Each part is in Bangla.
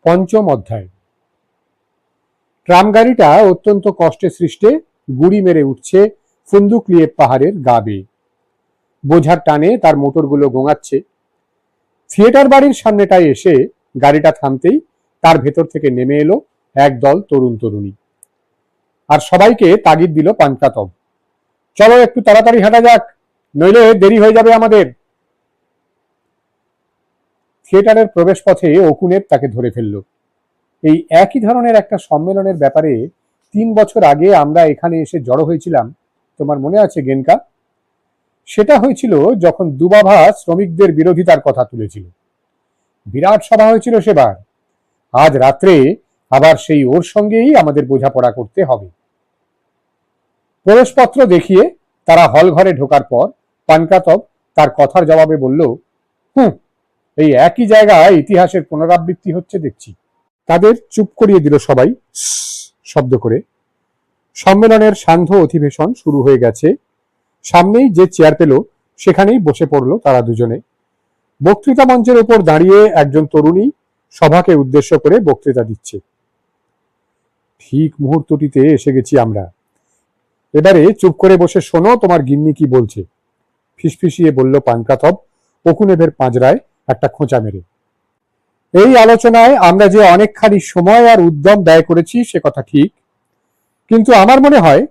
পঞ্চম অধ্যায়। ট্রাম গাড়িটা অত্যন্ত কষ্টে সৃষ্টে গুড়ি মেরে উঠছে ফুন্দুকলিয়ে পাহাড়ের গা বেয়ে। বোঝার টানে তার মোটরগুলো গোঙাচ্ছে। থিয়েটার বাড়ির সামনেটায় এসে গাড়িটা থামতেই তার ভেতর থেকে নেমে এলো একদল তরুণ তরুণী, আর সবাইকে তাগিদ দিল পানকাতব, চলো একটু তাড়াতাড়ি হাঁটা যাক, নইলে দেরি হয়ে যাবে আমাদের। থিয়েটারের প্রবেশ পথে অকুনেব তাকে ধরে ফেলল। এই একই ধরনের একটা সম্মেলনের ব্যাপারে 3 বছর আগে আমরা এখানে এসে জড়ো হয়েছিলাম, তোমার মনে আছে গেনকা? সেটা হয়েছিল যখন দুবাভা শ্রমিকদের বিরোধিতার কথা তুলেছিল। বিরাট সভা হয়েছিল সেবার। আজ রাত্রে আবার সেই ওর সঙ্গেই আমাদের বোঝাপড়া করতে হবে। প্রবেশপত্র দেখিয়ে তারা হল ঘরে ঢোকার পর পানকাতব তার কথার জবাবে বলল, এই একই জায়গায় ইতিহাসের পুনরাবৃত্তি হচ্ছে দেখছি। তাদের চুপ করিয়ে দিল সবাই শব্দ করে। সম্মেলনের সান্ধ্য অধিবেশন শুরু হয়ে গেছে। সামনেই যে চেয়ার পেল সেখানেই বসে পড়ল তারা দুজনে। বক্তৃতা মঞ্চের উপর দাঁড়িয়ে একজন তরুণী সভাকে উদ্দেশ্য করে বক্তৃতা দিচ্ছে। ঠিক মুহূর্তটিতে এসে গেছি আমরা। এবারে চুপ করে বসে শোনো তোমার গিন্নি কি বলছে, ফিসফিসিয়ে বলল পানকাতব অকুনেবের পাঁজরায় একটা খোঁচা মেরে। এই আলোচনায় আমরা যে অনেকখানি সময় আর উদ্যম ব্যয় করেছি সে কথা ঠিক, কিন্তু আমার মনে হয়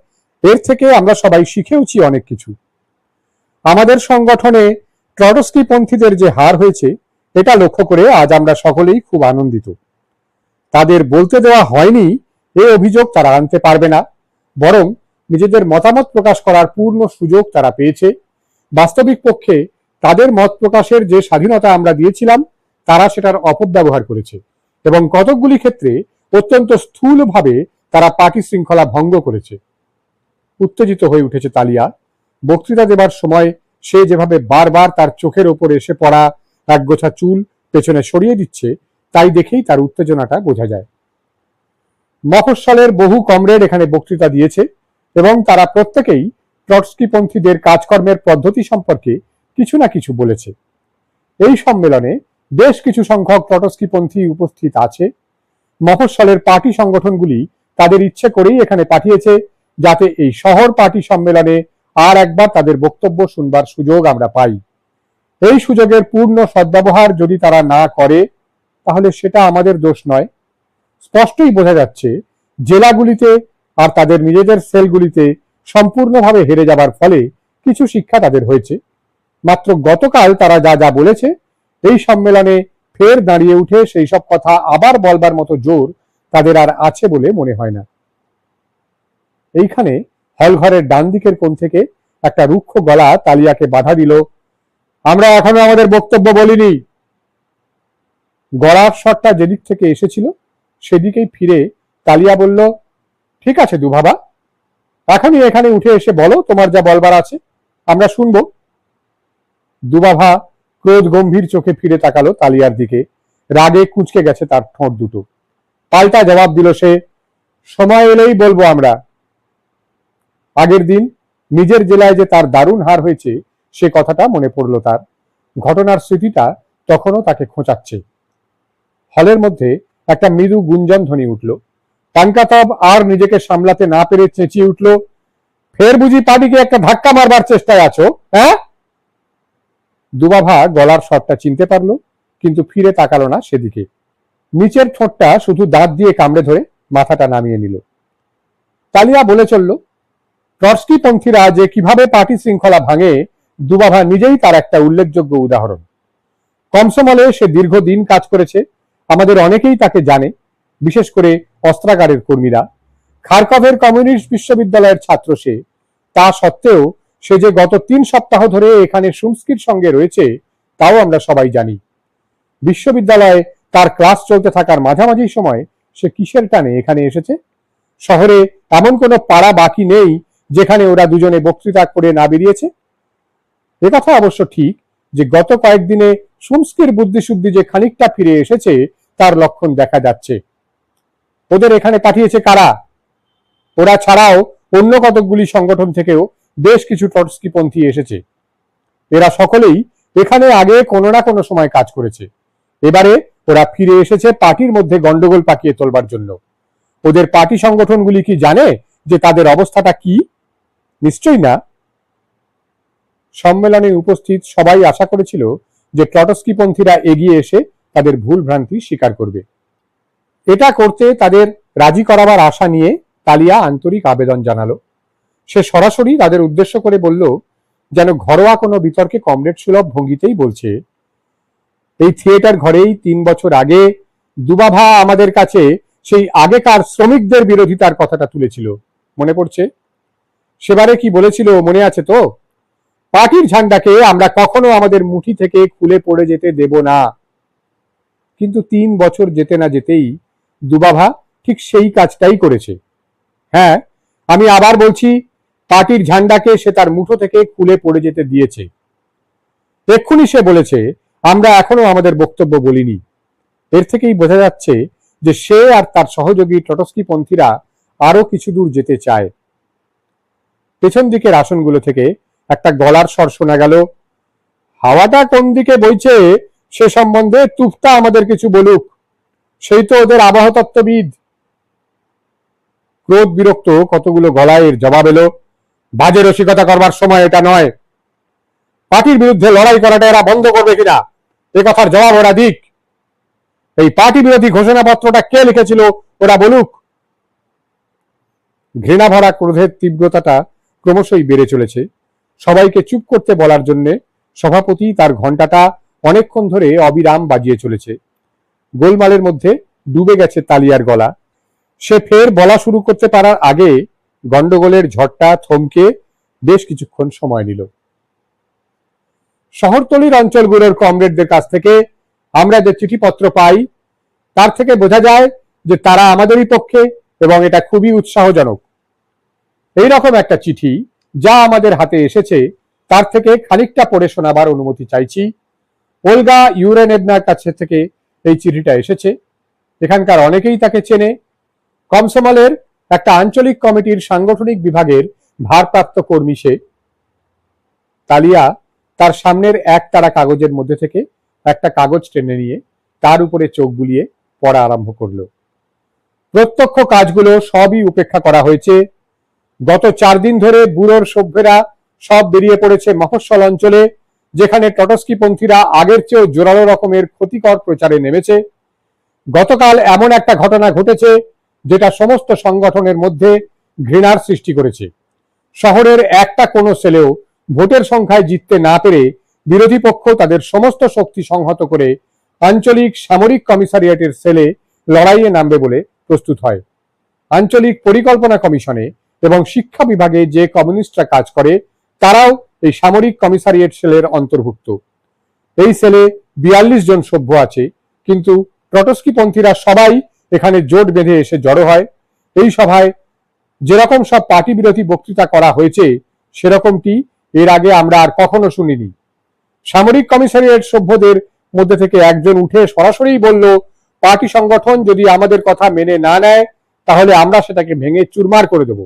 এর থেকে আমরা সবাই শিখেওছি অনেক কিছু। আমাদের সংগঠনে ট্রটস্কি পন্থীদের যে হার হয়েছে এটা লক্ষ্য করে আজ আমরা সকলেই খুব আনন্দিত। তাদের বলতে দেওয়া হয়নি এ অভিযোগ তারা আনতে পারবে না, বরং নিজেদের মতামত প্রকাশ করার পূর্ণ সুযোগ তারা পেয়েছে। বাস্তবিক পক্ষে তাদের মত প্রকাশের যে স্বাধীনতা আমরা দিয়েছিলাম তারা সেটার অপব্যবহার করেছে এবং কতকগুলি ক্ষেত্রে অত্যন্ত স্থূলভাবে তারা পার্টি শৃঙ্খলা ভঙ্গ করেছে। উত্তেজিত হয়ে উঠেছে তালিয়া। বক্তৃতা দেবার সময় সে যেভাবে বারবার তার চোখের ওপর এসে পড়া একগোছা চুল পেছনে সরিয়ে দিচ্ছে তাই দেখেই তার উত্তেজনাটা বোঝা যায়। মফস্বলের বহু কমরেড এখানে বক্তৃতা দিয়েছে এবং তারা প্রত্যেকেই ট্রটস্কিপন্থীদের কাজকর্মের পদ্ধতি সম্পর্কে কিছু না কিছু বলেছে। এই সম্মেলনে বেশ কিছু সংখ্যক ট্রটস্কিপন্থী উপস্থিত আছে। মফস্বলের পার্টি সংগঠনগুলি তাদের ইচ্ছে করেই এখানে পাঠিয়েছে যাতে এই শহর পার্টি সম্মেলনে আর একবার তাদের বক্তব্য শুনবার সুযোগ আমরা পাই। এই সুযোগের পূর্ণ সদ্ব্যবহার যদি তারা না করে তাহলে সেটা আমাদের দোষ নয়। স্পষ্টই বোঝা যাচ্ছে জেলাগুলিতে আর তাদের নিজেদের সেলগুলিতে সম্পূর্ণভাবে হেরে যাবার ফলে কিছু শিক্ষা তাদের হয়েছে। মাত্র গতকাল তারা যা যা বলেছে এই সম্মেলনে ফের দাঁড়িয়ে উঠে সেই সব কথা আবার বলবার মতো জোর তাদের আর আছে বলে মনে হয় না। এইখানে হলঘরের ডান দিকের কোণ থেকে একটা রুক্ষ গলা তালিয়াকে বাধা দিল, আমরা এখনো আমাদের বক্তব্য বলিনি। গলার স্বরটা যেদিক থেকে এসেছিল সেদিকেই ফিরে তালিয়া বলল, ঠিক আছে দুভাবা, এখনই এখানে উঠে এসে বলো তোমার যা বলবার আছে, আমরা শুনবো। দুবাভা ক্রোধ গম্ভীর চোখে ফিরে তাকালো তালিয়ার দিকে। রাগে কুঁচকে গেছে তার ঠোঁট দুটো। পাল্টা জবাব দিল সে, সময় এলেই বলবো আমরা। আগের দিন নিজের জেলায় যে তার দারুণ হার হয়েছে সে কথাটা মনে পড়ল তার। ঘটনার স্মৃতিটা তখনও তাকে খোঁচাচ্ছে। হলের মধ্যে একটা মৃদু গুঞ্জন ধ্বনি উঠল। পানকাতব আর নিজেকে সামলাতে না পেরে চেঁচিয়ে উঠল, ফের বুঝি পার্টিকে একটা ধাক্কা মারবার চেষ্টায় আছো, হ্যাঁ? দুবাভা গলার স্বরটা চিনতে পারলো, কিন্তু ফিরে তাকালো না সেদিকে। নিচের ঠোঁটটা শুধু দাঁত দিয়ে কামড়ে ধরে মাথাটা নামিয়ে নিল। তালিয়া বলে চলল, ট্রটস্কিপন্থীরা যে কিভাবে পার্টি শৃঙ্খলা ভাঙে দুবাভা নিজেই তার একটা উল্লেখযোগ্য উদাহরণ। কমসমলে সে দীর্ঘদিন কাজ করেছে, আমাদের অনেকেই তাকে জানে, বিশেষ করে অস্ত্রাগারের কর্মীরা। খারকভের কমিউনিস্ট বিশ্ববিদ্যালয়ের ছাত্র সে। তা সত্ত্বেও সে যে গত 3 সপ্তাহ ধরে এখানে শুমস্কির সঙ্গে রয়েছে তাও আমরা সবাই জানি। বিশ্ববিদ্যালয়ে তার ক্লাস চলতে থাকার মাঝামাঝি সময় সে কিসের টানে এখানে এসেছে? শহরে এমন কোনো পাড়া বাকি নেই যেখানে ওরা দুজনে বক্তৃতা করে না বেরিয়েছে। একথা অবশ্য ঠিক যে গত কয়েকদিনে শুমস্কির বুদ্ধিশুদ্ধি যে খানিকটা ফিরে এসেছে তার লক্ষণ দেখা যাচ্ছে। ওদের এখানে পাঠিয়েছে কারা? ওরা ছাড়াও অন্য কতকগুলি সংগঠন থেকেও বেশ কিছু ট্রটস্কিপন্থী এসেছে। এরা সকলেই এখানে আগে কোনো না কোনো সময় কাজ করেছে। এবারে ওরা ফিরে এসেছে পার্টির মধ্যে গন্ডগোল পাকিয়ে তোলবার জন্য। ওদের পার্টি সংগঠনগুলি কি জানে যে তাদের অবস্থাটা কি? নিশ্চয়ই না। সম্মেলনে উপস্থিত সবাই আশা করেছিল যে ট্রটস্কিপন্থীরা এগিয়ে এসে তাদের ভুল ভ্রান্তি স্বীকার করবে। এটা করতে তাদের রাজি করাবার আশা নিয়ে তালিয়া আন্তরিক আবেদন জানালো। সে সরাসরি তাদের উদ্দেশ্য করে বলল, যেন ঘরোয়া কোনো বিতর্কে কমরেড সুলভ ভঙ্গিতেই বলছে, এই থিয়েটার ঘরেই 3 বছর আগে দুবাভা আমাদের কাছে সেই আগেকার শ্রমিকদের বিরোধিতার কথাটা তুলেছিল, মনে পড়ছে? সেবারে কি বলেছিল মনে আছে তো? পার্টির ঝান্ডাকে আমরা কখনো আমাদের মুঠি থেকে খুলে পড়ে যেতে দেব না। কিন্তু 3 বছর যেতে না যেতেই দুবাভা ঠিক সেই কাজটাই করেছে। হ্যাঁ, আমি আবার বলছি, পার্টির ঝান্ডাকে সে তার মুঠো থেকে খুলে পড়ে যেতে দিয়েছে। এক্ষুনি সে বলেছে আমরা এখনো আমাদের বক্তব্য বলিনি। এর থেকেই বোঝা যাচ্ছে যে সে আর তার সহযোগী ট্রটস্কিপন্থীরা আরো কিছু দূর যেতে চায়। পেছন দিকের আসনগুলো থেকে একটা গলার স্বর শোনা গেল, হাওয়াটা কোন দিকে বইছে সে সম্বন্ধে তুফতা আমাদের কিছু বলুক, সেই তো ওদের আবহাওয়াতত্ত্ববিদ। ক্রোধ বিরক্ত কতগুলো গলায় এর জবাব এলো, বাজে রসিকতা করবার সময় এটা নয়। পার্টির বিরুদ্ধে লড়াই করাটা এরা বন্ধ করবে কিনা এ কথার জবাব ওরা দিক। এই পার্টি বিরোধী ঘোষণাপত্রটা কে লিখেছিল ওরা বলুক। ঘৃণা ভরা ক্রোধের তীব্রতাটা ক্রমশই বেড়ে চলেছে। সবাইকে চুপ করতে বলার জন্য সভাপতি তার ঘন্টাটা অনেকক্ষণ ধরে অবিরাম বাজিয়ে চলেছে। গোলমালের মধ্যে ডুবে গেছে তালিয়ার গলা। সে ফের বলা শুরু করতে পারার আগে গন্ডগোলের ঝড়টা থমকে বেশ কিছুক্ষণ সময় নিল। শহরতলির অঞ্চলগুলোর কমরেডদের কাছ থেকে আমরা যে চিঠিপত্র পাই তার থেকে বোঝা যায় যে তারা আমাদেরই পক্ষে এবং এটা খুবই উৎসাহজনক। এইরকম একটা চিঠি যা আমাদের হাতে এসেছে তার থেকে খানিকটা পড়ে শোনাবার অনুমতি চাইছি। ওলগা ইউরেনেভনার কাছে থেকে এই চিঠিটা এসেছে। এখানকার অনেকেই তাকে চেনে। কমসোমলের একটা আঞ্চলিক কমিটির সাংগঠনিক বিভাগের ভারপ্রাপ্ত কর্মী সে। তালিয়া তার সামনের এক তারা কাগজের মধ্যে থেকে একটা কাগজ টেনে নিয়ে তার উপরে চোখ বুলিয়ে পড়া আরম্ভ করলো। প্রত্যক্ষ কাজগুলো সবই উপেক্ষা করা হয়েছে। গত 4 দিন ধরে ব্যুরোর সভ্যেরা সব বেরিয়ে পড়েছে মফস্বল অঞ্চলে, যেখানে টটস্কিপন্থীরা আগের চেয়েও জোরালো রকমের ক্ষতিকর প্রচারে নেমেছে। গতকাল এমন একটা ঘটনা ঘটেছে যেটা সমস্ত সংগঠনের মধ্যে ঘৃণার সৃষ্টি করেছে। শহরের একটা কোনো সেলেও ভোটের সংখ্যায় জিততে না পেরে বিরোধী পক্ষ তাদের সমস্ত শক্তি সংহত করে আঞ্চলিক সামরিক কমিশনারিয়েটের সেলে লড়াইয়ে নামবে বলে প্রস্তুত হয়। আঞ্চলিক পরিকল্পনা কমিশনে এবং শিক্ষা বিভাগে যে কমিউনিস্টরা কাজ করে তারাও এই সামরিক কমিশনারিয়েট সেলের অন্তর্ভুক্ত। এই সেলে 42 জন সভ্য আছে, কিন্তু ট্রটস্কিপন্থীরা সবাই এখানে জোট বেঁধে এসে জড়ো হয়। এই সভায় যেরকম সব পার্টি বিরোধী বক্তৃতা করা হয়েছে সেরকমটি এর আগে আমরা আর কখনো শুনিনি। সামরিক কমিশনারিয়েট সভ্যদের মধ্যে থেকে একজন উঠে সরাসরি বলল, পার্টি সংগঠন যদি আমাদের কথা মেনে না নেয় তাহলে আমরা সেটাকে ভেঙে চুরমার করে দেব।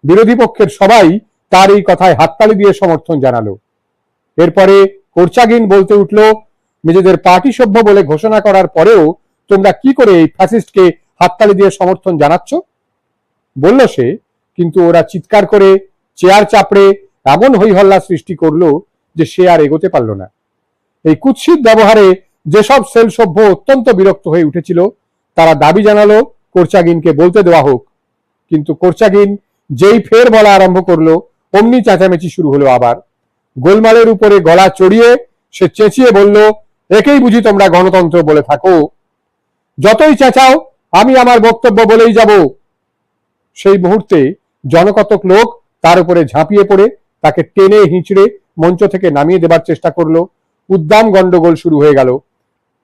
বিরোধী পক্ষের সবাই তার এই কথায় হাততালি দিয়ে সমর্থন জানালো। এরপরে কোরচাগিন বলতে উঠল, নিজেদের পার্টি সভ্য বলে ঘোষণা করার পরেও তোমরা কি করে এই ফ্যাসিস্টকে হাততালি দিয়ে সমর্থন জানাচ্ছ? বলল সে, কিন্তু ওরা চিৎকার করে চেয়ার চাপড়ে এমন হইহল্লা সৃষ্টি করলো যে সে আর এগোতে পারল না। এই কুৎসিত ব্যবহারে যেসব সেল সভ্য অত্যন্ত বিরক্ত হয়ে উঠেছিল তারা দাবি জানালো কোরচাগিনকে বলতে দেওয়া হোক। কিন্তু কোরচাগিন যেই ফের বলা আরম্ভ করলো অমনি চেঁচামেচি শুরু হলো আবার। গোলমালের উপরে গলা চড়িয়ে সে চেঁচিয়ে বলল, একেই বুঝি তোমরা গণতন্ত্র বলে থাকো? যতই চেঁচাও আমি আমার বক্তব্য বলেই যাব। সেই মুহূর্তে জনকতক লোক তার উপরে ঝাঁপিয়ে পড়ে তাকে টেনে হিঁচড়ে মঞ্চ থেকে নামিয়ে দেবার চেষ্টা করলো। উদ্দাম গন্ডগোল শুরু হয়ে গেল।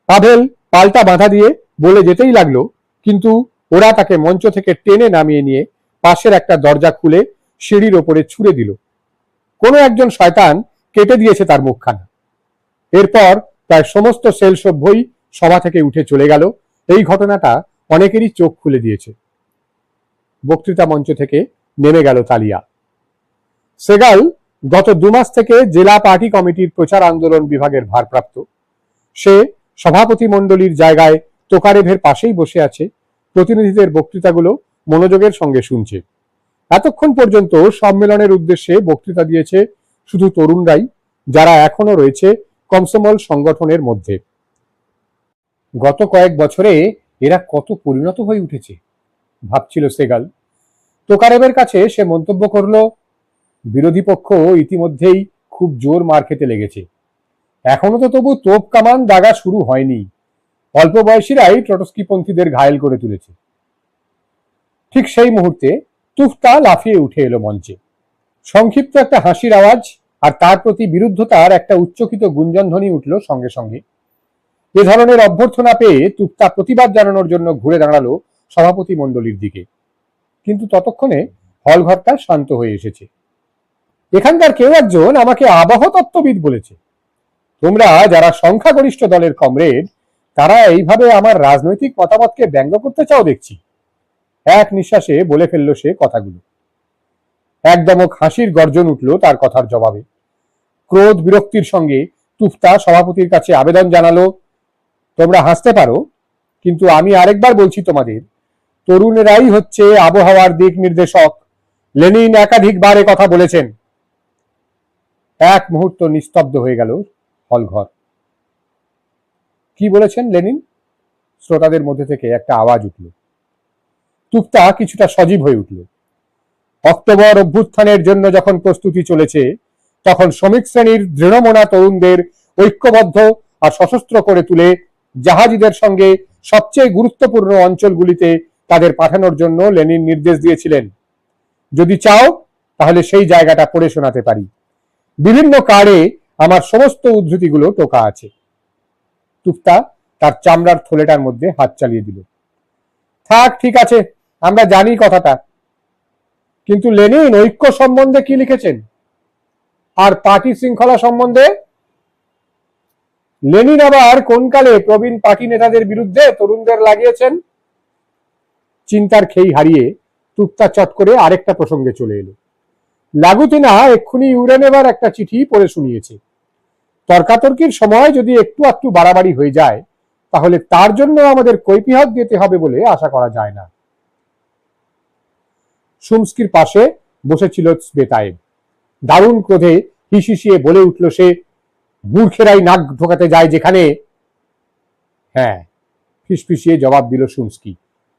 পাভেল পাল্টা বাধা দিয়ে বলে যেতেই লাগলো, কিন্তু ওরা তাকে মঞ্চ থেকে টেনে নামিয়ে নিয়ে পাশের একটা দরজা খুলে সিঁড়ির ওপরে ছুঁড়ে দিল। কোনো একজন শয়তান কেটে দিয়েছে তার মুখখানা। এরপর প্রায় সমস্ত সেল সভ্যই সভা থেকে উঠে চলে গেল। এই ঘটনাটা অনেকেরই চোখ খুলে দিয়েছে। বক্তৃতা মঞ্চ থেকে নেমে গেল তালিয়া। সেগাল গত 2 মাস থেকে জেলা পার্টি কমিটির প্রচার আন্দোলন বিভাগের ভারপ্রাপ্ত। সে সভাপতি মণ্ডলীর জায়গায় তোকারেভের পাশেই বসে আছে, প্রতিনিধিদের বক্তৃতাগুলো মনোযোগের সঙ্গে শুনছে। এতক্ষণ পর্যন্ত সম্মেলনের উদ্দেশ্যে বক্তৃতা দিয়েছে শুধু তরুণরাই, যারা এখনো রয়েছে কমসোমল সংগঠনের মধ্যে। গত কয়েক বছরে এরা কত পরিণত হয়ে উঠেছে, ভাবছিল সেগাল। তোকারেভের কাছে সে মন্তব্য করল, বিরোধী পক্ষ ইতিমধ্যেই খুব জোর মার খেতে লেগেছে। এখনো তো তবু তোপ কামান দাগা শুরু হয়নি। অল্প বয়সীরাই ট্রটস্কিপন্থীদের ঘায়েল করে তুলেছে। ঠিক সেই মুহূর্তে তুফতা লাফিয়ে উঠে এলো মঞ্চে। সংক্ষিপ্ত একটা হাসির আওয়াজ আর তার প্রতি বিরুদ্ধতার একটা উচ্চকিত গুঞ্জনধ্বনি উঠল সঙ্গে সঙ্গে। এ ধরনের অভ্যর্থনা পেয়ে তুফতা প্রতিবাদ জানানোর জন্য ঘুরে দাঁড়ালো সভাপতি মণ্ডলীর দিকে। কিন্তু ততক্ষণে হলঘরটা শান্ত হয়ে এসেছে। এখানকার কেউ একজন আমাকে আবহ তত্ত্ববিদ বলেছে, তোমরা যারা সংখ্যাগরিষ্ঠ দলের কমরেড, তারা এইভাবে আমার রাজনৈতিক মতামতকে ব্যঙ্গ করতে চাও দেখছি। এক নিঃশ্বাসে বলে ফেলল সে কথাগুলো। একদমক হাসির গর্জন উঠল তার কথার জবাবে। ক্রোধ বিরক্তির সঙ্গে তুফতা সভাপতির কাছে আবেদন জানালো, তোমরা হাসতে পারো, কিন্তু আমি আরেকবার বলছি তোমাদের, তরুণেরাই হচ্ছে আবহাওয়ার দিক নির্দেশক। লেনিন একাধিকবার এ কথা বলেছেন। এক মুহূর্ত নিস্তব্ধ হয়ে গেল হলঘর। কি বলেছেন লেনিন? শ্রোতাদের মধ্যে থেকে একটা আওয়াজ উঠল। তুফতা কিছুটা সজীব হয়ে উঠল। অক্টোবর অভ্যুত্থানের জন্য যখন প্রস্তুতি চলেছে, তখন শ্রমিক শ্রেণীর দৃঢ়মনা তরুণদের ঐক্যবদ্ধ আর সশস্ত্র করে তুলে জাহাজিদের সঙ্গে সবচেয়ে গুরুত্বপূর্ণ অঞ্চলগুলিতে তাদের পাঠানোর জন্য লেনিন নির্দেশ দিয়েছিলেন। যদি চাও তাহলে সেই জায়গাটা পড়ে শোনাতে পারি। বিভিন্ন কার্ডে আমার সমস্ত উদ্ধৃতিগুলো টোকা আছে। তুফতা তার চামড়ার থলেটার মধ্যে হাত চালিয়ে দিল। থাক, ঠিক আছে, আমরা জানি কথাটা, কিন্তু লেনিন ঐক্য সম্বন্ধে কি লিখেছেন? আর পার্টি শৃঙ্খলা সম্বন্ধে? লেনিন আবার কোন কালে প্রবীণ পার্টি নেতাদের বিরুদ্ধে তরুণদের লাগিয়েছেন? চিন্তার খেই হারিয়ে তুফতা চট করে আরেকটা প্রসঙ্গে চলে এলো। লাগুতিনা এক্ষুনি ইউরেনেবার একটা চিঠি পড়ে শুনিয়েছে। তর্কাতর্কির সময় যদি একটু একটু বাড়াবাড়ি হয়ে যায়, তাহলে তার জন্য আমাদের কৈফিয়ত দিতে হবে বলে আশা করা যায় না। শুমস্কির পাশে বসেছিল স্বেতায়েব। দারুণ ক্রোধে হিসিয়ে বলে উঠল সে, মূর্খেরাই নাক ঢোকাতে যায় যেখানে। হ্যাঁ, ফিসফিসিয়ে জবাব দিল শুমস্কি,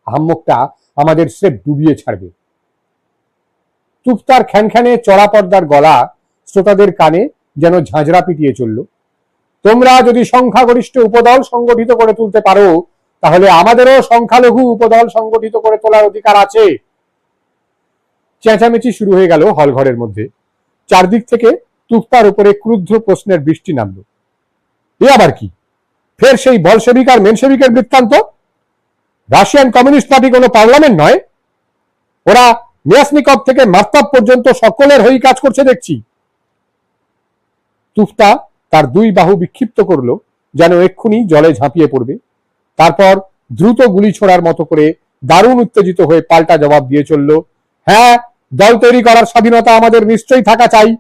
আহাম্মকটা আমাদের স্রেফ ডুবিয়ে ছাড়বে। তুফতার খ্যানখ্যানে চড়া পর্দার গলা শ্রোতাদের কানে যেন ঝাঁঝরা পিটিয়ে চলল। তোমরা যদি সংখ্যাগরিষ্ঠ উপদল সংগঠিত করে তুলতে পারো, তাহলে আমাদেরও সংখ্যালঘু উপদল সংগঠিত করে তোলার অধিকার আছে। চেঁচামেচি শুরু হয়ে গেল হলঘরের মধ্যে। চারদিক থেকে তুফতার উপরে ক্রুদ্ধ প্রশ্নের বৃষ্টি নামল। এ আবার কি? ফের সেই বলশেভিক আর মেনশেভিকের বৃত্তান্ত? রাশিয়ান কমিউনিস্ট পার্টি কোনো পার্লামেন্ট নয়। ওরা মিয়াসনিকভ থেকে মার্তাব পর্যন্ত সকলের হয়ে কাজ করছে দেখছি। তুফতা তার দুই বাহু বিক্ষিপ্ত করলো, যেন এক্ষুনি জলে ঝাঁপিয়ে পড়বে। তারপর দ্রুত গুলি ছোড়ার মতো করে দারুণ উত্তেজিত হয়ে পাল্টা জবাব দিয়ে চলল, হ্যাঁ, দল তৈরি করার স্বাধীনতা আমাদের নিশ্চয়ই থাকা চাই।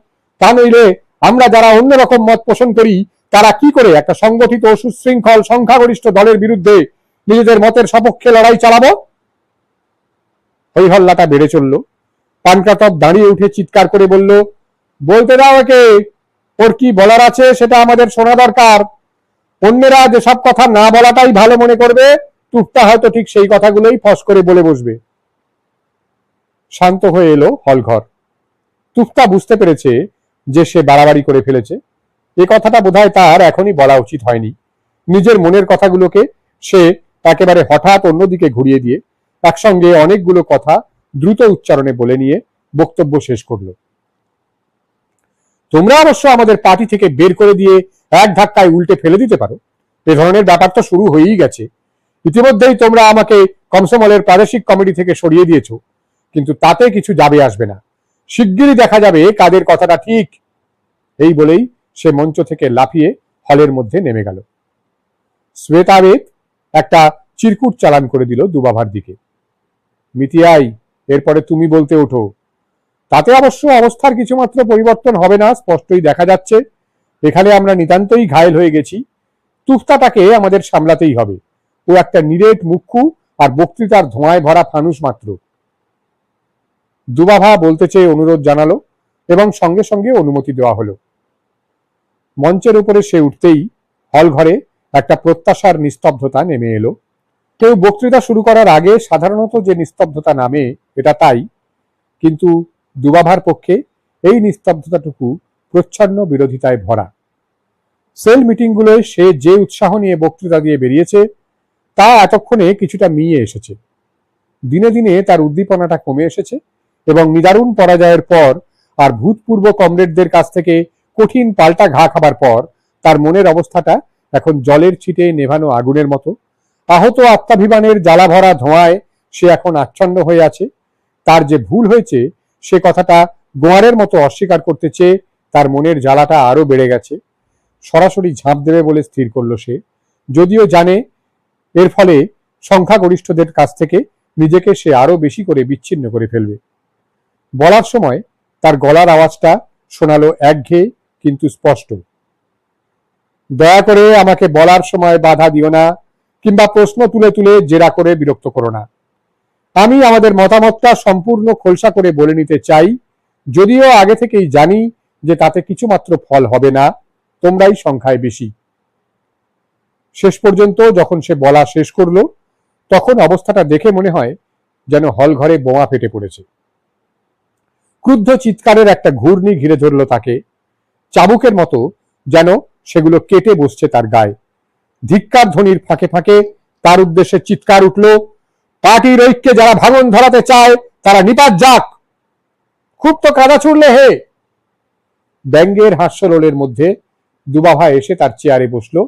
তা নইলে আমরা যারা অন্যরকম মত পোষণ করি, তারা কি করে একটা সংগঠিত সুশৃঙ্খল সংখ্যাগরিষ্ঠ দলের বিরুদ্ধে নিজেদের মতের সপক্ষে লড়াই চালাবো? হইহল্লাটা বেড়ে চলল। পানকাতব দাঁড়িয়ে উঠে চিৎকার করে বলল, বলতে দাও একে, ওর কি বলার আছে সেটা আমাদের শোনা দরকার। অন্যেরা যেসব কথা না বলাটাই ভালো মনে করবে, তুফতা হয়তো ঠিক সেই কথাগুলোই ফস করে বলে বসবে। শান্ত হয়ে এলো হলঘর। তুফতা বুঝতে পেরেছে যে সে বাড়াবাড়ি করে ফেলেছে। এ কথাটা বোধহয় তার এখনই বলা উচিত হয়নি। নিজের মনের কথাগুলোকে সে একেবারে হঠাৎ অন্যদিকে ঘুরিয়ে দিয়ে একসঙ্গে অনেকগুলো কথা দ্রুত উচ্চারণে বলে নিয়ে বক্তব্য শেষ করল। তোমরা অবশ্য আমাদের পার্টি থেকে বের করে দিয়ে এক ধাক্কায় উল্টে ফেলে দিতে পারো। এ ধরনের ব্যাপার তো শুরু হয়েই গেছে। ইতিমধ্যেই তোমরা আমাকে কমসোমলের প্রাদেশিক কমিটি থেকে সরিয়ে দিয়েছো, কিন্তু তাতে কিছু যাবে আসবে না। শিগগিরই দেখা যাবে কাদের কথাটা ঠিক। এই বলেই সে মঞ্চ থেকে লাফিয়ে হলের মধ্যে নেমে গেল। শ্বেতায়েব একটা চিরকুট চালান করে দিল দুবাভার দিকে। মিতিয়াই, এরপরে তুমি বলতে ওঠো। তাতে অবশ্য অবস্থার কিছুমাত্র পরিবর্তন হবে না, স্পষ্টই দেখা যাচ্ছে। এখানে আমরা নিতান্তই ঘায়েল হয়ে গেছি। তুফতাটাকে আমাদের সামলাতেই হবে। ও একটা নিরেট মুখ্যু আর বক্তৃতার ধোঁয়ায় ভরা ফানুস মাত্র। দুবাভা বলতে চেয়ে অনুরোধ জানালো এবং সঙ্গে সঙ্গে অনুমতি দেওয়া হলো। মঞ্চের উপরে সে উঠতেই হল ঘরে একটা প্রত্যাশার নিস্তব্ধতা নেমে এলো। কেউ বক্তৃতা শুরু করার আগে সাধারণত যে নিস্তব্ধতা নামে এটা তাই, কিন্তু দুবাভার পক্ষে এই নিস্তব্ধতাটুকু প্রচ্ছন্ন বিরোধিতায় ভরা। সেল মিটিংগুলোয় সে যে উৎসাহ নিয়ে বক্তৃতা দিয়ে বেরিয়েছে তা এতক্ষণে কিছুটা মিয়ে এসেছে। দিনে দিনে তার উদ্দীপনাটা কমে এসেছে এবং নিদারুণ পরাজয়ের পর আর ভূতপূর্ব কমরেডদের কাছ থেকে কঠিন পাল্টা ঘা খাবার পর তার মনের অবস্থাটা এখন জলের ছিটে নেভানো আগুনের মতো। আহত আত্মাভিমানের জ্বালা ভরা ধোঁয়ায় সে এখন আচ্ছন্ন হয়ে আছে। তার যে ভুল হয়েছে সে কথাটা গোয়ারের মতো অস্বীকার করতে চেয়ে তার মনের জ্বালাটা আরো বেড়ে গেছে। সরাসরি ঝাঁপ দেবে বলে স্থির করলো সে, যদিও জানে এর ফলে সংখ্যাগরিষ্ঠদের কাছ থেকে নিজেকে সে আরো বেশি করে বিচ্ছিন্ন করে ফেলবে। বলার সময় তার গলার আওয়াজটা শোনালো একঘেয়ে কিন্তু স্পষ্ট। দয়া করে আমাকে বলার সময় বাধা দিও না কিংবা প্রশ্ন তুলে তুলে জেরা করে বিরক্ত করো না। আমি আমাদের মতামতটা সম্পূর্ণ খোলসা করে বলে নিতে চাই, যদিও আগে থেকেই জানি যে তাতে কিছুমাত্র ফল হবে না, তোমরাই সংখ্যায় বেশি। শেষ পর্যন্ত যখন সে বলা শেষ করলো তখন অবস্থাটা দেখে মনে হয় যেন হল ঘরে বোমা ফেটে পড়েছে। ক্রুদ্ধ চিৎকারের একটা ঘূর্ণি ঘিরে ধরলো তাকে, চাবুকের মতো যেন সেগুলো কেটে বসছে তার গায়ে। ধিক্কার ধ্বনির ফাঁকে ফাঁকে তার উদ্দেশ্যে চিৎকার উঠল, পার্টির ঐক্যে যারা ভাঙন ধরাতে চায় তারা নিপাত যাক। খুব তো কাদা ছুড়লে হে। ব্যঙ্গের হাস্যরোলের মধ্যে দুবাভা এসে তার চেয়ারে বসলো।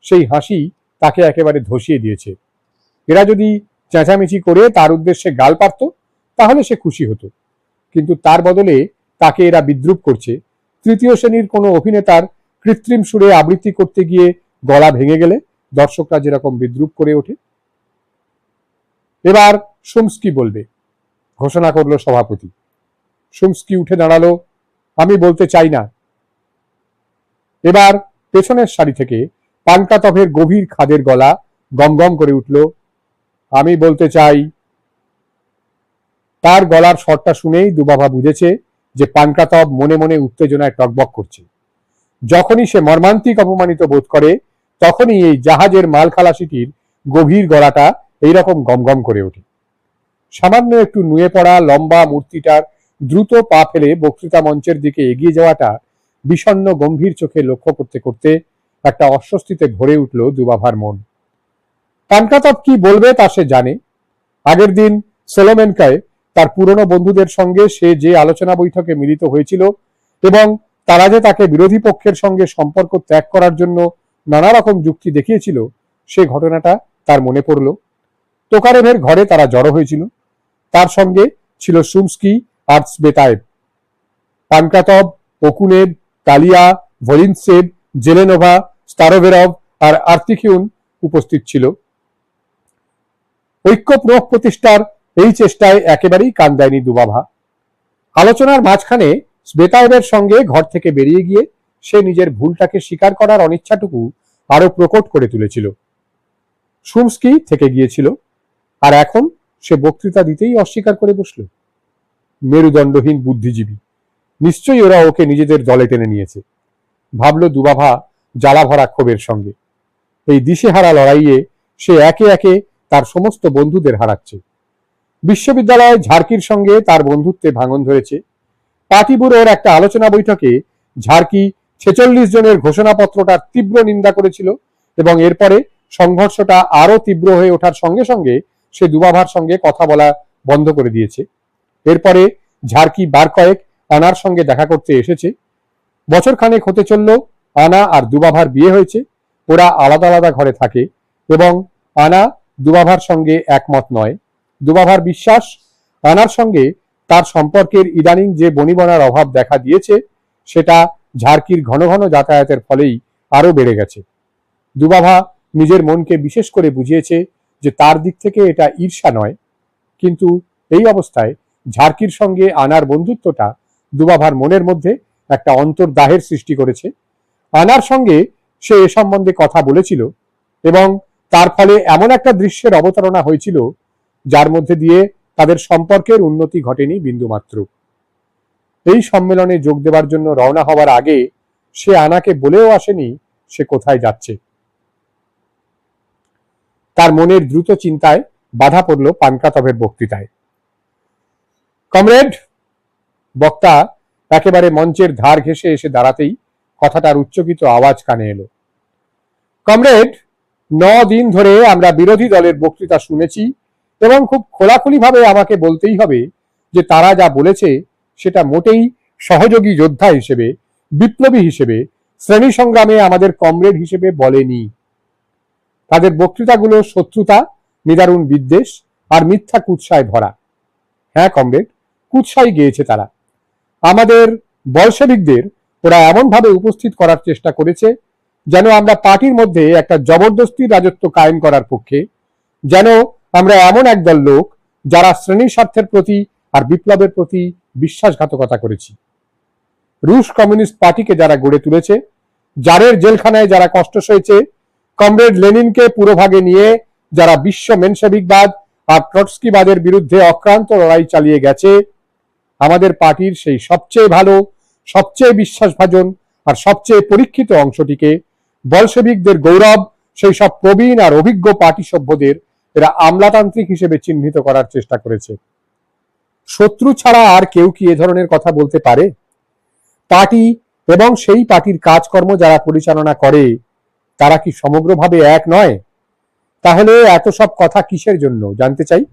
সেই হাসি তাকে একেবারে ধসিয়ে দিয়েছে। এরা যদি চেঁচামেচি করে তার উদ্দেশ্যে গাল পারত তাহলে সে খুশি হতো, কিন্তু তার বদলে তাকে এরা বিদ্রুপ করছে। তৃতীয় শ্রেণীর কোনো অভিনেতার কৃত্রিম সুরে আবৃত্তি করতে গিয়ে গলা ভেঙে গেলে দর্শকরা যেরকম বিদ্রুপ করে ওঠে। এবার শুমস্কি বলবে, ঘোষণা করলো সভাপতি। শুমস্কি উঠে দাঁড়ালো, আমি বলতে চাই না। এবার পেছনের সারি থেকে পানকাতভের গভীর খাদের গলা গমগম করে উঠল, আমি বলতে চাই। তার গলার স্বরটা শুনেই দুবাভা বুঝেছে যে পানকাতভ মনে মনে উত্তেজনায় টকবক করছে। যখনই সে মর্মান্তিক অপমানিত বোধ করে তখনই এই জাহাজের মাল খালাসিটির গভীর গলাটা এইরকম গমগম করে ওঠে। সামান্য একটু নুয়ে পড়া লম্বা মূর্তিটার দ্রুত পা ফেলে বক্তৃতা মঞ্চের দিকে এগিয়ে যাওয়াটা বিষণ্ণ গম্ভীর চোখে লক্ষ্য করতে করতে একটা অস্বস্তিতে ভরে উঠল দুবাভার মন। পানকাতভ কি বলবে তা সে জানে। আগের দিন সোলোমেনকায় তার পুরনো বন্ধুদের সঙ্গে সে যে আলোচনা বৈঠকে মিলিত হয়েছিল এবং তারা যে তাকে বিরোধী পক্ষের সঙ্গে সম্পর্ক ত্যাগ করার জন্য নানা রকম যুক্তি দেখিয়েছিল, সে ঘটনাটা তার মনে পড়ল। তোকারেভের ঘরে তারা জড়ো হয়েছিল। তার সঙ্গে ছিল শুমস্কি আর স্বেতায়েভ। পানকাতভ, ওকুনেভ, তালিয়া, ভলিনসেভ, জেলেনোভা, স্তারোভেরভ আর আর্তিকিউন উপস্থিত ছিল। ঐক্য পুনঃপ্রতিষ্ঠার এই চেষ্টায় একেবারেই কান দেয়নি দুবাভা। আলোচনার মাঝখানে স্বেতায়েভের সঙ্গে ঘর থেকে বেরিয়ে গিয়ে সে নিজের ভুলটাকে স্বীকার করার অনিচ্ছাটুকু আরো প্রকট করে তুলেছিল। শুমস্কি থেকে গিয়েছিল আর এখন সে বক্তৃতা দিতেই অস্বীকার করে বসল। মেরুদণ্ডহীন বুদ্ধিজীবী, নিশ্চয়ই ওরা ওকে নিজেদের দলে টেনে নিয়েছে, ভাবল দুবাভা জ্বালা ভরা ক্ষোভের সঙ্গে। এই দিশেহারা লড়াইয়ে সে একে একে তার সমস্ত বন্ধুদের হারাচ্ছে। বিশ্ববিদ্যালয়ে ঝাড়কির সঙ্গে তার বন্ধুত্বে ভাঙন ধরেছে। পার্টি ব্যুরোর একটা আলোচনা বৈঠকে ঝাড়কি 46 জনের ঘোষণাপত্রটার তীব্র নিন্দা করেছিল এবং এরপরে সংঘর্ষটা আরো তীব্র হয়ে ওঠার সঙ্গে সঙ্গে সে দুবাভার সঙ্গে কথা বলা বন্ধ করে দিয়েছে। এরপরে ঝাড়কি বার কয়েক আনার সঙ্গে দেখা করতে এসেছে। বছর খানেক হতে চলল আনা আর দুবাভার বিয়ে হয়েছে। ওরা আলাদা আলাদা ঘরে থাকে এবং আনা দুবাভার সঙ্গে একমত নয়। দুবাভার বিশ্বাস আনার সঙ্গে তার সম্পর্কের ইদানিং যে বনিবনার অভাব দেখা দিয়েছে সেটা ঝাড়কির ঘন ঘন যাতায়াতের ফলেই আরো বেড়ে গেছে। দুবাভা নিজের মনকে বিশেষ করে বুঝিয়েছে যে তার দিক থেকে এটা ঈর্ষা নয়, কিন্তু এই অবস্থায় ঝাড়কির সঙ্গে আনার বন্ধুত্বটা দুবাভার মনের মধ্যে একটা অন্তর্দাহের সৃষ্টি করেছে। আনার সঙ্গে সে এ সম্বন্ধে কথা বলেছিল এবং তার ফলে এমন একটা দৃশ্যের অবতারণা হয়েছিল যার মধ্যে দিয়ে তাদের সম্পর্কের উন্নতি ঘটেনি বিন্দুমাত্র। এই সম্মেলনে যোগ দেওয়ার জন্য রওনা হওয়ার আগে সে আনাকে বলেও আসেনি সে কোথায় যাচ্ছে। তার মনের দ্রুত চিন্তায় বাধা পড়ল পানকাতভের বক্তৃতায়। কমরেড, বক্তা একেবারে মঞ্চের ধার ঘেঁষে এসে দাঁড়াতেই কথাটার উচ্চকিত আওয়াজ কানে এলো। কমরেড, 9 দিন ধরে আমরা বিরোধী দলের বক্তৃতা শুনেছি এবং খুব খোলাখুলিভাবে আমাকে বলতেই হবে যে তারা যা বলেছে সেটা মোটেই সহযোগী যোদ্ধা হিসেবে, বিপ্লবী হিসেবে, শ্রেণী সংগ্রামে আমাদের কমরেড হিসেবে বলেনি। তাদের বক্তৃতাগুলো শত্রুতা, নিদারুণ বিদ্বেষ আর মিথ্যা কুৎসায় ভরা। হ্যাঁ কমরেড, কুৎসাই গেয়েছে তারা। আমাদের বলশেভিকদের ওরা এমনভাবে উপস্থিত করার চেষ্টা করেছে যেন আমরা পার্টির মধ্যে একটা জবরদস্তির রাজত্ব কায়েম করার পক্ষে, যেন আমরা এমন একদল লোক যারা শ্রেণী স্বার্থের প্রতি আর বিপ্লবের প্রতি বিশ্বাসঘাতকতা করেছি। রুশ কমিউনিস্ট পার্টিকে যারা গড়ে তুলেছে, জারের জেলখানায় যারা কষ্ট সয়েছে, কমরেড লেনিনকে পুরোভাগে নিয়ে যারা বিশ্ব মেনশেভিকবাদ আর ট্রটস্কিবাদের বিরুদ্ধে অক্লান্ত লড়াই চালিয়ে গেছে, আমাদের পার্টির সেই সবচেয়ে ভালো, সবচেয়ে বিশ্বাসভাজন আর সবচেয়ে পরীক্ষিত অংশটিকে, বলশেভিকদের গৌরব, সেই সব প্রবীণ আর অভিজ্ঞ পার্টি সভ্যদের এরা আমলাতান্ত্রিক হিসেবে চিহ্নিত করার চেষ্টা করেছে। শত্রু ছাড়া আর কেউ কি এ ধরনের কথা বলতে পারে? পার্টি এবং সেই পার্টির কাজকর্ম যারা পরিচালনা করে তারা কি সমগ্রভাবে এক নয়? তাহলে এত সব কথা কিসের জন্য জানতে চাই।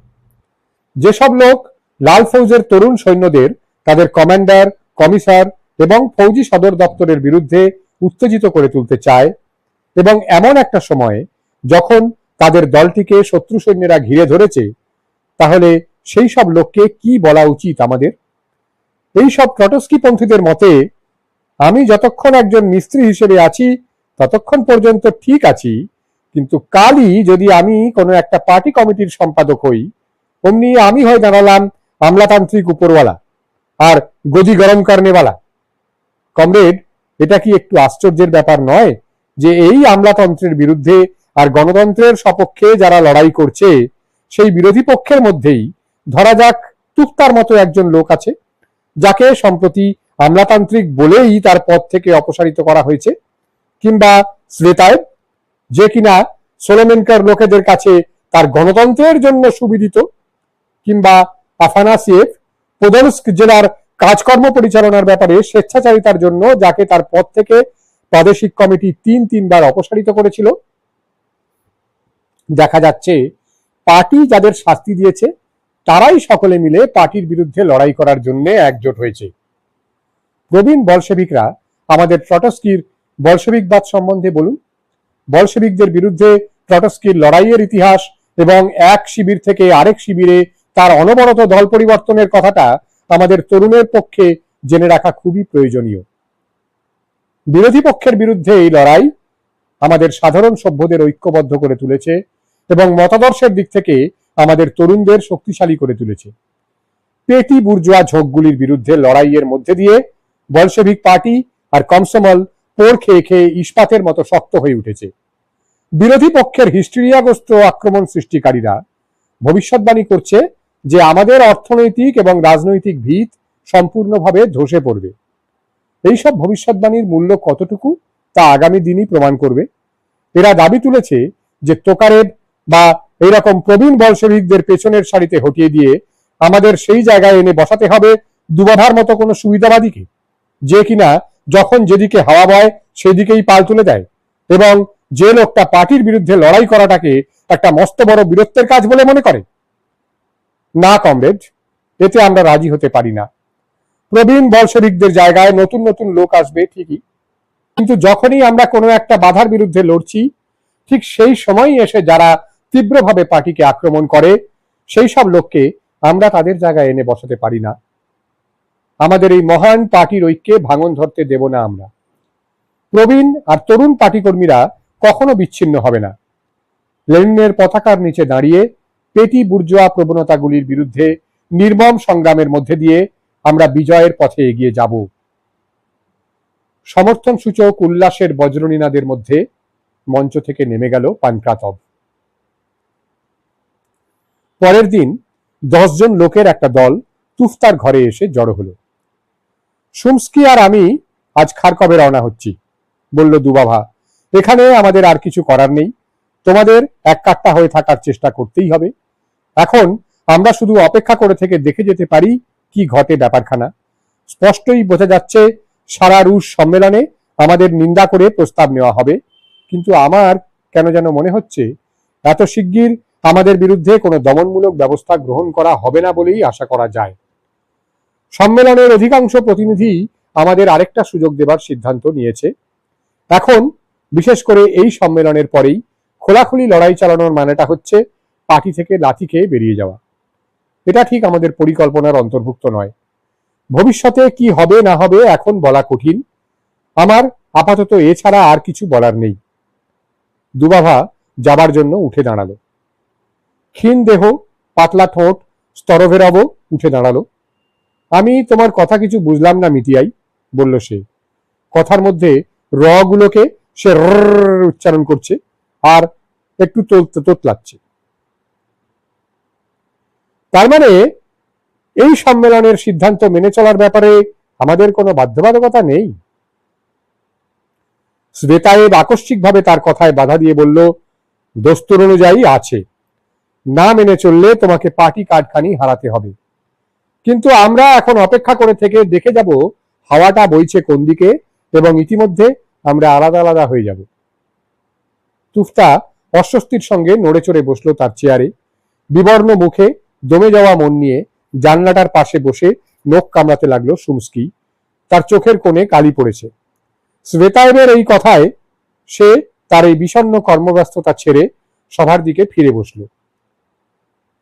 যেসব লোক লাল ফৌজের তরুণ সৈন্যদের তাদের কমান্ডার, কমিশনার এবং ফৌজি সদর দপ্তরের বিরুদ্ধে উত্তেজিত করে তুলতে চায় এবং এমন একটা সময়ে যখন তাদের দলটিকে শত্রু সৈন্যরা ঘিরে ধরেছে, তাহলে সেই সব লোককে কি বলা উচিত আমাদের? এই সব ট্রটস্কিপন্থীদের মতে আমি যতক্ষণ একজন মিস্ত্রি হিসেবে আছি ততক্ষণ পর্যন্ত ঠিক আছি, কিন্তু কালই যদি আমি কোনো একটা পার্টি কমিটির সম্পাদক হই, অমনি আমি হয়ে দাঁড়ালাম আমলাতান্ত্রিক উপরওয়ালা আর গদি গরম করনেওয়ালা। কমরেড, এটা কি একটু আশ্চর্যের ব্যাপার নয় যে এই আমলাতন্ত্রের বিরুদ্ধে আর গণতন্ত্রের সপক্ষে যারা লড়াই করছে সেই বিরোধী পক্ষের মধ্যেই ধরা যাক তুক্তার মতো একজন লোক আছে যাকে সম্প্রতি আমলাতান্ত্রিক বলেই তার পদ থেকে অপসারিত করা হয়েছে, কিংবা স্লেতায়েভ যে কিনা সোলোমেনকার লোকেদের কাছে তার গণতন্ত্রের জন্য সুবিদিত, কিংবা আফানাসিয়েভ পোদলস্ক জেলার কাজকর্ম পরিচালনার ব্যাপারে স্বেচ্ছাচারিতার জন্য যাকে তার পদ থেকে প্রাদেশিক কমিটি 3 বার অপসারিত করেছিল। দেখা যাচ্ছে পার্টি যাদের শাস্তি দিয়েছে তারাই সকলে মিলে পার্টির বিরুদ্ধে লড়াই করার জন্য একজোট হয়েছে। প্রবীণ বলশেভিকরা আমাদের ট্রটস্কির বলশেভিকবাদ সম্বন্ধে বলুন। বলশেভিকদের বিরুদ্ধে ট্রটস্কির লড়াইয়ের ইতিহাস এবং এক শিবির থেকে আরেক শিবিরে তার অনবরত দল পরিবর্তনের কথাটা আমাদের তরুণের পক্ষে জেনে রাখা খুবই প্রয়োজনীয়। বিরোধী পক্ষের বিরুদ্ধে এই লড়াই আমাদের সাধারণ সভ্যদের ঐক্যবদ্ধ করে তুলেছে এবং মতাদর্শের দিক থেকে আমাদের তরুণদের শক্তিশালী করে তুলেছে। পেটি বুর্জোয়া ঝোঁকগুলির বিরুদ্ধে লড়াইয়ের মধ্যে দিয়ে বলশেভিক পার্টি আর কমসমল পোড় খেয়ে খেয়ে ইস্পাতের মতো শক্ত হয়ে উঠেছে। বিরোধী পক্ষের হিস্ট্রিয়াগ্রস্ত আক্রমণ সৃষ্টিকারীরা ভবিষ্যৎবাণী করছে যে আমাদের অর্থনৈতিক এবং রাজনৈতিক ভিত সম্পূর্ণভাবে ধসে পড়বে। এইসব ভবিষ্যৎবাণীর মূল্য কতটুকু তা আগামী দিনই প্রমাণ করবে। এরা দাবি তুলেছে যে তোকারেভ বা এইরকম প্রবীণ বলশেভিকদের পেছনের সারিতে হটিয়ে দিয়ে আমাদের সেই জায়গায় এনে বসাতে হবে দুবাভার মতো কোনো সুবিধাবাদীকে, যে কিনা যখন যেদিকে হাওয়া বয় সেদিকেই পাল তুলে দেয় এবং যে লোকটা পার্টির বিরুদ্ধে লড়াই করাটাকে একটা মস্ত বড় বীরত্বের কাজ বলে মনে করে। না কমরেড, এতে আমরা রাজি হতে পারি না। প্রবীণ বলশেভিকদের জায়গায় নতুন নতুন লোক আসবে ঠিকই, কিন্তু যখনই আমরা কোনো একটা বাধার বিরুদ্ধে লড়ছি ঠিক সেই সময়ই এসে যারা তীব্রভাবে পার্টিকে আক্রমণ করে সেই সব লোককে আমরা তাদের জায়গায় এনে বসাতে পারি না। আমাদের এই মহান পার্টির ঐক্যে ভাঙন ধরতে দেব না আমরা। প্রবীণ আর তরুণ পার্টি কর্মীরা কখনো বিচ্ছিন্ন হবে না। লেনিনের পতাকার নিচে দাঁড়িয়ে পেটি বুর্জোয়া প্রবণতাগুলির বিরুদ্ধে নির্মম সংগ্রামের মধ্যে দিয়ে আমরা বিজয়ের পথে এগিয়ে যাব। সমর্থন সূচক উল্লাসের বজ্রনীনাদের মধ্যে মঞ্চ থেকে নেমে গেল পানক্রাতভ। পরের দিন 10 জন লোকের একটা দল তুফতার ঘরে এসে জড়ো হলো। সুমস্কি আর আমি আজ খারকবে রওনা হচ্ছি, বলল দুবাভা। এখানে আমাদের আর কিছু করার নেই, তোমাদের এক কাট্টা হয়ে থাকার চেষ্টা করতেই হবে। এখন আমরা শুধু অপেক্ষা করে থেকে দেখে যেতে পারি কি ঘটে ব্যাপারখানা। স্পষ্টই বোঝা যাচ্ছে সারা রুশ সম্মেলনে আমাদের নিন্দা করে প্রস্তাব নেওয়া হবে, কিন্তু আমার কেন যেন মনে হচ্ছে এত শিগগির আমাদের বিরুদ্ধে কোনো দমনমূলক ব্যবস্থা গ্রহণ করা হবে না বলেই আশা করা যায়। সম্মেলনের অধিকাংশ প্রতিনিধি আমাদের আরেকটা সুযোগ দেবার সিদ্ধান্ত নিয়েছে। এখন বিশেষ করে এই সম্মেলনের পরেই খোলাখুলি লড়াই চালানোর মানেটা হচ্ছে পার্টি থেকে লাথি খেয়ে বেরিয়ে যাওয়া। এটা ঠিক আমাদের পরিকল্পনার অন্তর্ভুক্ত নয়। ভবিষ্যতে কি হবে না হবে এখন বলা কঠিন। আমার আপাতত এছাড়া আর কিছু বলার নেই। দুবাভা যাবার জন্য উঠে দাঁড়ালো। ক্ষীণ দেহ, পাতলা ঠোঁট স্তরভেরবও উঠে দাঁড়ালো। আমি তোমার কথা কিছু বুঝলাম না মিতিয়াই, বলল সে। কথার মধ্যে র গুলোকে সে উচ্চারণ করছে আর একটু তোতলাচ্ছে। তার মানে এই সম্মেলনের সিদ্ধান্ত মেনে চলার ব্যাপারে আমাদের কোনো বাধ্যবাধকতা নেই? শ্বেতায়েব আকস্মিকভাবে তার কথায় বাধা দিয়ে বলল, দস্তুর অনুযায়ী আছে, না মেনে চললে তোমাকে পার্টি কার্ডখানি হারাতে হবে। কিন্তু আমরা এখন অপেক্ষা করে থেকে দেখে যাব হাওয়াটা বইছে কোন দিকে, এবং ইতিমধ্যে আমরা আলাদা আলাদা হয়ে যাব। তুফতা অস্বস্তির সঙ্গে নড়ে চড়ে বসলো তার চেয়ারে। বিবর্ণ মুখে দমে যাওয়া মন নিয়ে জানলাটার পাশে বসে নখ কামড়াতে লাগলো সুমস্কি। তার চোখের কোণে কালি পড়েছে। শ্বেতায়েবের এই কথায় সে তার এই বিষণ্ণ কর্মব্যস্ততা ছেড়ে সভার দিকে ফিরে বসল।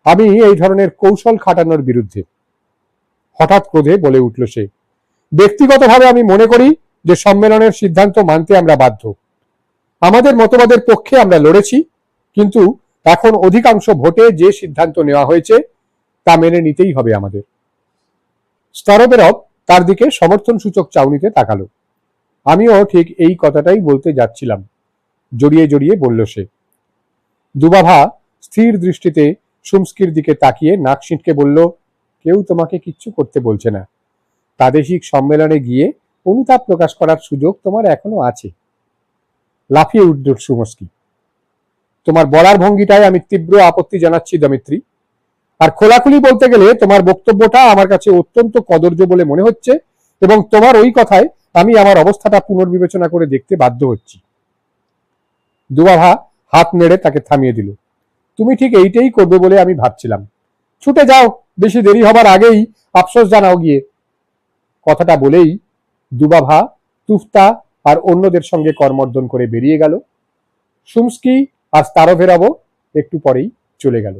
আমি এই ধরনের কৌশল খাটানোর বিরুদ্ধে, হঠাৎ ক্রোধে বলে উঠল সে। ব্যক্তিগতভাবে আমি মনে করি যে সম্মেলনের সিদ্ধান্ত মানতে আমরা বাধ্য। আমাদের মতবাদের পক্ষে আমরা লড়েছি, কিন্তু এখন অধিকাংশ ভোটে যে সিদ্ধান্ত নেওয়া হয়েছে তা মেনে নিতেই হবে আমাদের। স্তরবেরভ তার দিকে সমর্থন সূচক চাউনিতে তাকালো। আমিও ঠিক এই কথাটাই বলতে যাচ্ছিলাম, জড়িয়ে জড়িয়ে বলল সে। দুবাভা স্থির দৃষ্টিতে সুমস্কির দিকে তাকিয়ে নাক সিঁটকে বলল, কেউ তোমাকে কিচ্ছু করতে বলছে না। প্রাদেশিক সম্মেলনে গিয়ে অনুতাপ প্রকাশ করার সুযোগ তোমার এখনো আছে। লাফিয়ে উঠল সুমস্কি। তোমার বলার ভঙ্গিটায় আমি তীব্র আপত্তি জানাচ্ছি দমিত্রি। আর খোলাখুলি বলতে গেলে তোমার বক্তব্যটা আমার কাছে অত্যন্ত কদর্য বলে মনে হচ্ছে, এবং তোমার ওই কথায় আমি আমার অবস্থাটা পুনর্বিবেচনা করে দেখতে বাধ্য হচ্ছি। দুবাভা হাত নেড়ে তাকে থামিয়ে দিল। তুমি ঠিক এইটাই করবে বলে আমি ভাবছিলাম। ছুটে যাও, বেশি দেরি হবার আগেই আফসোস জানাও গিয়ে। কথাটা বলেই দুবাভা তুফতা আর অন্যদের সঙ্গে করমর্দন করে বেরিয়ে গেল। সুমস্কি আর স্তরভেরভও একটু পরেই চলে গেল।